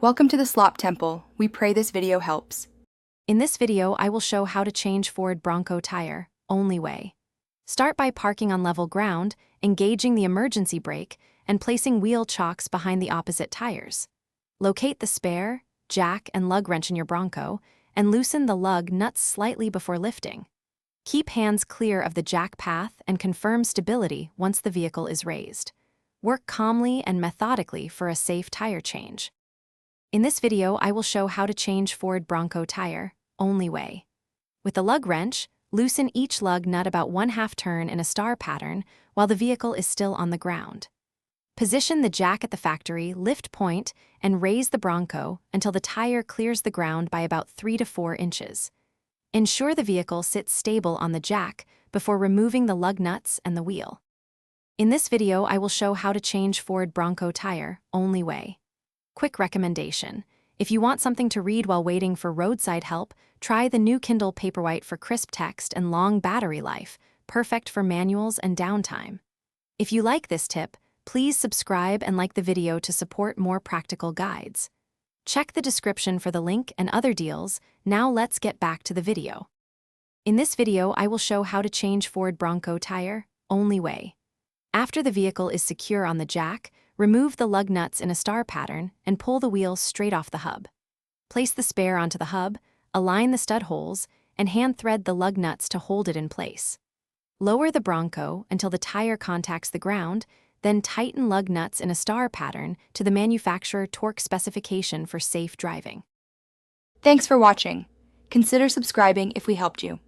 Welcome to the Slop Temple. We pray this video helps. In this video, I will show how to change Ford Bronco tire, only way. Start by parking on level ground, engaging the emergency brake, and placing wheel chocks behind the opposite tires. Locate the spare, jack, and lug wrench in your Bronco, and loosen the lug nuts slightly before lifting. Keep hands clear of the jack path and confirm stability once the vehicle is raised. Work calmly and methodically for a safe tire change. In this video, I will show how to change Ford Bronco tire, only way. With the lug wrench, loosen each lug nut about 1/2 turn in a star pattern while the vehicle is still on the ground. Position the jack at the factory, lift point, and raise the Bronco until the tire clears the ground by about 3 to 4 inches. Ensure the vehicle sits stable on the jack before removing the lug nuts and the wheel. In this video, I will show how to change Ford Bronco tire, only way. Quick recommendation: if you want something to read while waiting for roadside help, try the new Kindle Paperwhite for crisp text and long battery life, perfect for manuals and downtime. If you like this tip, please subscribe and like the video to support more practical guides. Check the description for the link and other deals. Now let's get back to the video. In this video, I will show how to change Ford Bronco tire, only way. After the vehicle is secure on the jack, remove the lug nuts in a star pattern and pull the wheel straight off the hub. Place the spare onto the hub, align the stud holes, and hand thread the lug nuts to hold it in place. Lower the Bronco until the tire contacts the ground, then tighten lug nuts in a star pattern to the manufacturer torque specification for safe driving. Thanks for watching. Consider subscribing if we helped you.